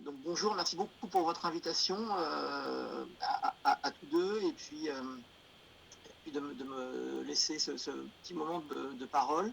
Donc bonjour, merci beaucoup pour votre invitation à tous deux et puis de me laisser ce petit moment de parole.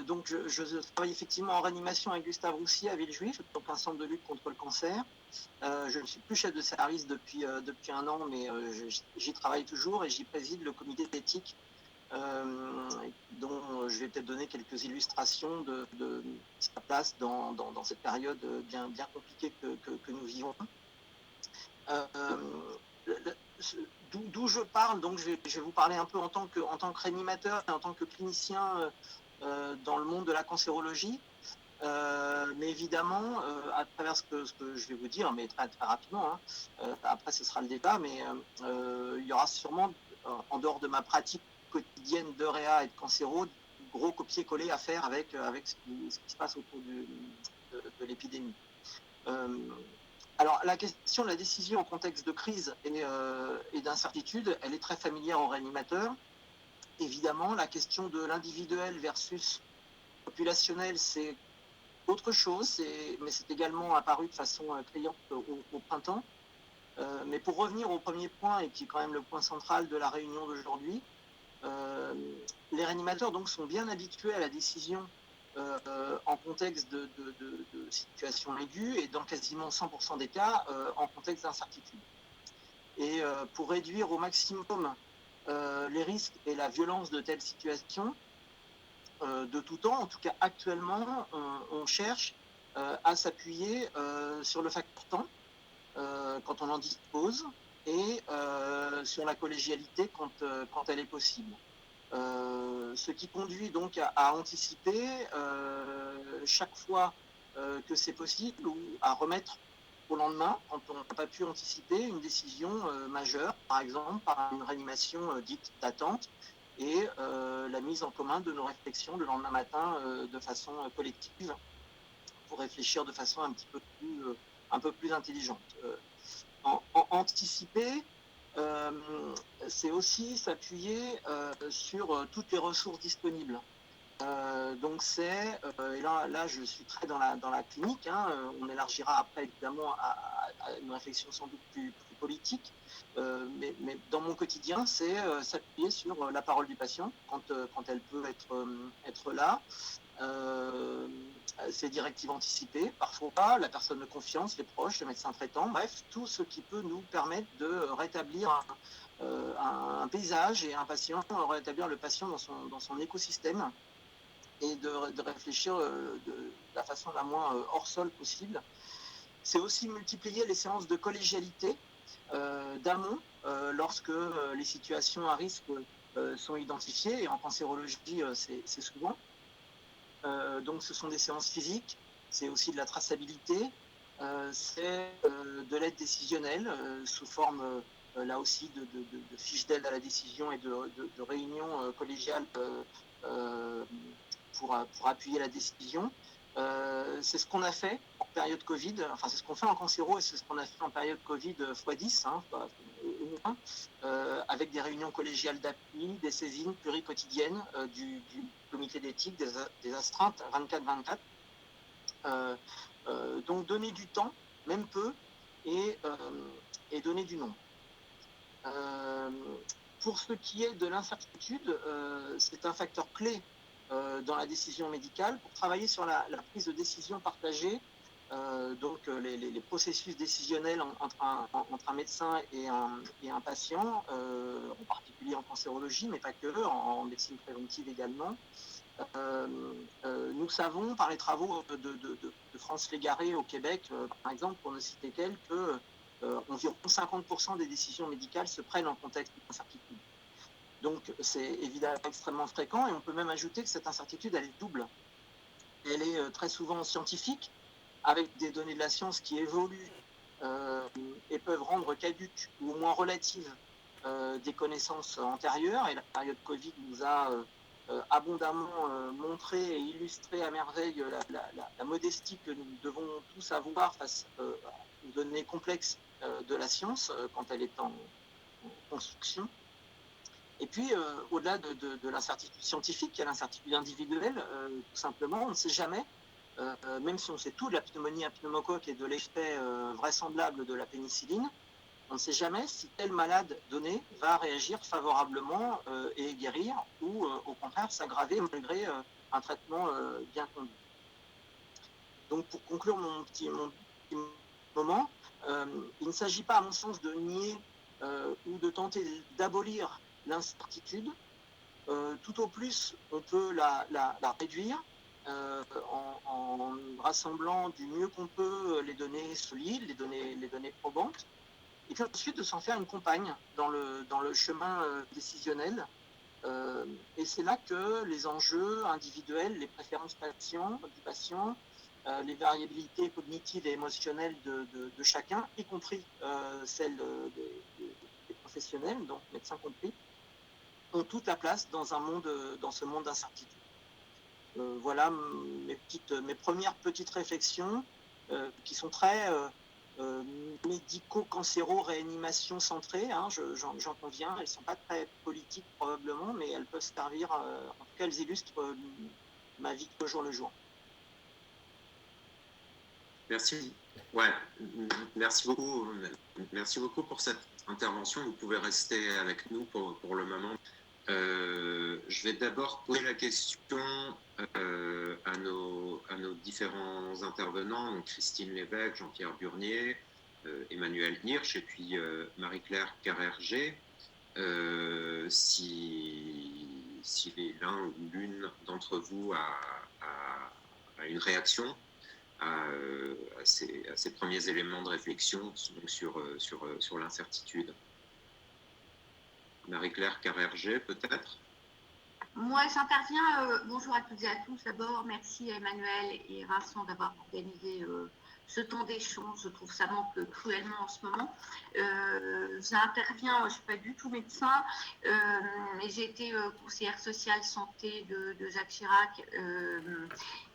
Donc je travaille effectivement en réanimation avec Gustave Roussy à Villejuif, donc un centre de lutte contre le cancer. Je ne suis plus chef de service depuis un an, mais j'y travaille toujours et j'y préside le comité d'éthique dont je vais peut-être donner quelques illustrations de sa place dans cette période bien compliquée que nous vivons. D'où je parle, donc je vais vous parler un peu en tant que réanimateur et en tant que clinicien dans le monde de la cancérologie. Mais évidemment, à travers ce que je vais vous dire, mais très rapidement, après ce sera le débat, mais il y aura sûrement, en dehors de ma pratique quotidienne de réa et de cancéro, gros copier-coller à faire avec ce qui se passe autour de l'épidémie. Alors la question de la décision en contexte de crise et d'incertitude, elle est très familière aux réanimateurs. Évidemment, la question de l'individuel versus populationnel, c'est autre chose, mais c'est également apparu de façon criante au printemps. Mais pour revenir au premier point, et qui est quand même le point central de la réunion d'aujourd'hui, les réanimateurs donc sont bien habitués à la décision en contexte de situation aiguë et dans quasiment 100% des cas en contexte d'incertitude. Et pour réduire au maximum les risques et la violence de telles situations, de tout temps, en tout cas actuellement, on cherche à s'appuyer sur le facteur temps quand on en dispose et sur la collégialité quand elle est possible. Ce qui conduit donc à anticiper chaque fois que c'est possible ou à remettre au lendemain, quand on n'a pas pu anticiper une décision majeure, par exemple par une réanimation dite d'attente, et la mise en commun de nos réflexions le lendemain matin de façon collective pour réfléchir de façon un peu plus intelligente. Anticiper, c'est aussi s'appuyer sur toutes les ressources disponibles. Donc c'est, et là je suis très dans la clinique, on élargira après évidemment à une réflexion sans doute plus politique, mais dans mon quotidien c'est s'appuyer sur la parole du patient quand elle peut être là, ses directives anticipées, parfois pas, la personne de confiance, les proches, le médecin traitant, bref, tout ce qui peut nous permettre de rétablir un paysage et un patient, rétablir le patient dans son écosystème et de réfléchir de la façon la moins hors sol possible. C'est aussi multiplier les séances de collégialité d'amont lorsque les situations à risque sont identifiées, et en cancérologie c'est souvent. Donc ce sont des séances physiques, c'est aussi de la traçabilité, c'est de l'aide décisionnelle sous forme là aussi de fiches d'aide à la décision et de réunions collégiales pour appuyer la décision. C'est ce qu'on a fait en période Covid, enfin c'est ce qu'on fait en cancéro et c'est ce qu'on a fait en période Covid x10, avec des réunions collégiales d'appui, des saisines pluriquotidiennes du comité d'éthique, des astreintes 24/24. Donc donner du temps, même peu, et donner du nombre. Pour ce qui est de l'incertitude, c'est un facteur clé dans la décision médicale pour travailler sur la prise de décision partagée, donc les processus décisionnels entre un médecin et un patient, en particulier en cancérologie, mais pas que, en médecine préventive également. Nous savons par les travaux de France Légaré au Québec, par exemple, pour ne citer qu'elle, que environ 50% des décisions médicales se prennent en contexte d'incertitude. Donc c'est évidemment extrêmement fréquent, et on peut même ajouter que cette incertitude, elle est double. Elle est très souvent scientifique, avec des données de la science qui évoluent et peuvent rendre caduques ou au moins relatives des connaissances antérieures, et la période Covid nous a abondamment montré et illustré à merveille la modestie que nous devons tous avoir face aux données complexes de la science quand elle est en construction. Et puis, au-delà de l'incertitude scientifique, il y a l'incertitude individuelle, tout simplement. On ne sait jamais même si on sait tout de la pneumonie à pneumocoque et de l'effet vraisemblable de la pénicilline, on ne sait jamais si tel malade donné va réagir favorablement et guérir, ou au contraire s'aggraver malgré un traitement bien conduit. Donc pour conclure mon petit moment, il ne s'agit pas à mon sens de nier ou de tenter d'abolir l'incertitude. Tout au plus, on peut la réduire en rassemblant du mieux qu'on peut les données solides, les données probantes, et puis ensuite de s'en faire une compagne dans le chemin décisionnel. Et c'est là que les enjeux individuels, les préférences du patient, les variabilités cognitives et émotionnelles de chacun, y compris celles des professionnels, donc médecins compris, ont toute la place dans ce monde d'incertitude. Voilà mes premières petites réflexions qui sont très médico-cancéro-réanimation centrées, hein, j'en conviens. Elles ne sont pas très politiques probablement, mais elles peuvent servir, en tout cas elles illustrent ma vie au jour le jour. Merci. Ouais, merci beaucoup. Merci beaucoup pour cette intervention. Vous pouvez rester avec nous pour le moment. Je vais d'abord poser la question à nos différents intervenants, donc Christine Lévesque, Jean-Pierre Burnier, Emmanuel Hirsch et puis Marie-Claire Carrère-G. Si l'un ou l'une d'entre vous a une réaction à ces premiers éléments de réflexion sur l'incertitude. Marie-Claire Carrère-G, peut-être? Moi, j'interviens. Bonjour à toutes et à tous. D'abord, merci à Emmanuel et Vincent d'avoir organisé ce temps d'échange. Je trouve ça manque cruellement en ce moment. J'interviens, je ne suis pas du tout médecin, mais j'ai été conseillère sociale santé de Jacques Chirac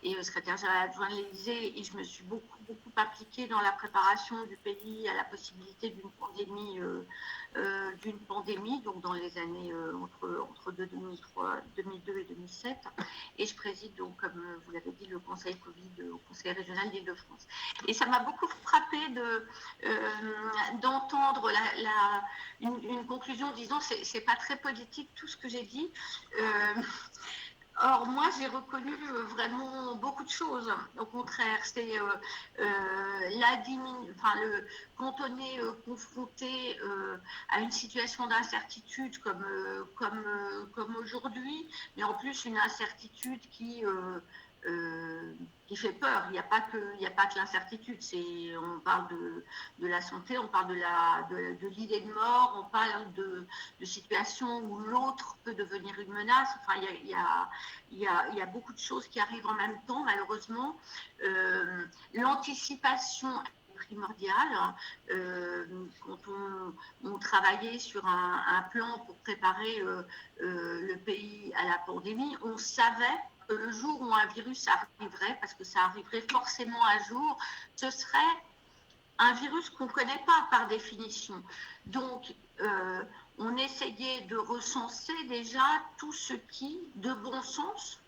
et secrétaire général adjoint de l'Élysée, et je me suis beaucoup impliquée dans la préparation du pays à la possibilité d'une pandémie, donc dans les années entre 2002 et 2007. Et je préside donc, comme vous l'avez dit, le Conseil Covid au Conseil régional d'Île-de-France. Et ça m'a beaucoup frappé d'entendre une conclusion disant c'est pas très politique tout ce que j'ai dit. Or, moi, j'ai reconnu vraiment beaucoup de choses. Au contraire, c'est quand on est confronté à une situation d'incertitude comme aujourd'hui, mais en plus une incertitude qui fait peur. Il n'y a pas que l'incertitude. On parle de la santé, on parle de l'idée de mort, on parle de situations où l'autre peut devenir une menace. Enfin, il y a beaucoup de choses qui arrivent en même temps, malheureusement. L'anticipation est primordiale. Quand on travaillait sur un plan pour préparer le pays à la pandémie, on savait que le jour où un virus arriverait, parce que ça arriverait forcément un jour, ce serait un virus qu'on ne connaît pas par définition. Donc, on essayait de recenser déjà tout ce qui, de bon sens,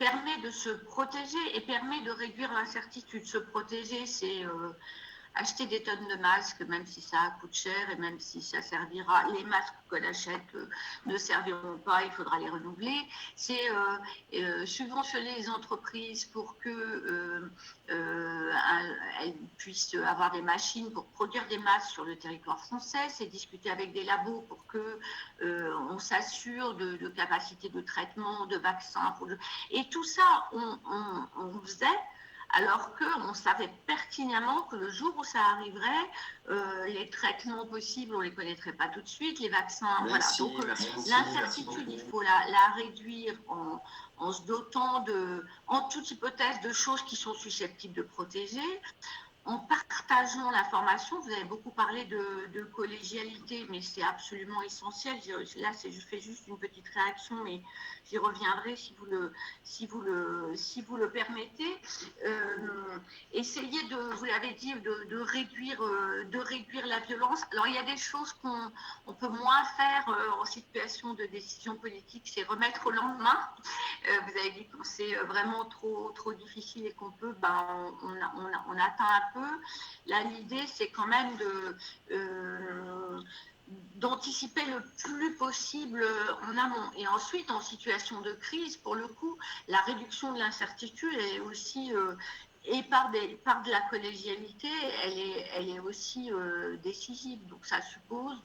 permet de se protéger et permet de réduire l'incertitude. Se protéger, c'est acheter des tonnes de masques, même si ça coûte cher et même si ça servira. Les masques qu'on achète ne serviront pas, il faudra les renouveler. C'est subventionner les entreprises pour qu'elles puissent avoir des machines pour produire des masques sur le territoire français. C'est discuter avec des labos pour qu'on s'assure de capacité de traitement, de vaccins. Et tout ça, on faisait alors qu'on savait pertinemment que le jour où ça arriverait, les traitements possibles, on ne les connaîtrait pas tout de suite, les vaccins, merci, voilà. Donc l'incertitude, il faut la réduire en se dotant en toute hypothèse de choses qui sont susceptibles de protéger. en partageant l'information. Vous avez beaucoup parlé de collégialité, mais c'est absolument essentiel. Là, je fais juste une petite réaction, mais j'y reviendrai si vous le permettez. Essayez vous l'avez dit, de réduire la violence. Alors, il y a des choses qu'on peut moins faire en situation de décision politique, c'est remettre au lendemain. Vous avez dit que c'est vraiment trop difficile et qu'on peut, on atteint un peu. Là, l'idée, c'est quand même d'anticiper le plus possible en amont. Et ensuite, en situation de crise, pour le coup, la réduction de l'incertitude est aussi, et par de la collégialité, elle est aussi décisive. Donc, ça suppose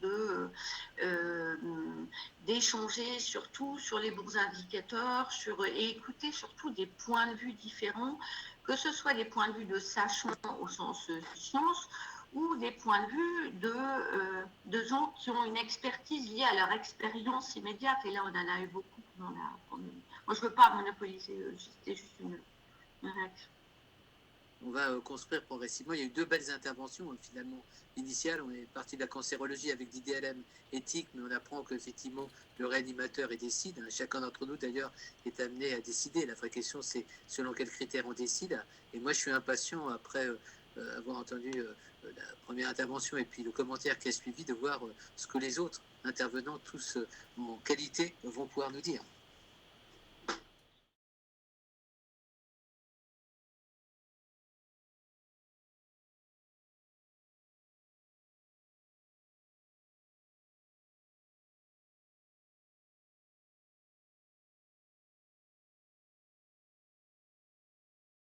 d'échanger surtout sur les bons indicateurs, et écouter surtout des points de vue différents, que ce soit des points de vue de sachants au sens science, ou des poinds de vue de gens qui ont une expertise liée à leur expérience immédiate. Et là, on en a eu beaucoup. Moi, je ne veux pas monopoliser, c'était juste une réaction. On va construire progressivement. Il y a eu 2 belles interventions, finalement, initiales. On est parti de la cancérologie avec l'IDLM éthique, mais on apprend qu'effectivement, le réanimateur il décide. Chacun d'entre nous, d'ailleurs, est amené à décider. La vraie question, c'est selon quels critères on décide. Et moi, je suis impatient, après avoir entendu la première intervention et puis le commentaire qui a suivi, de voir ce que les autres intervenants, tous en qualité, vont pouvoir nous dire.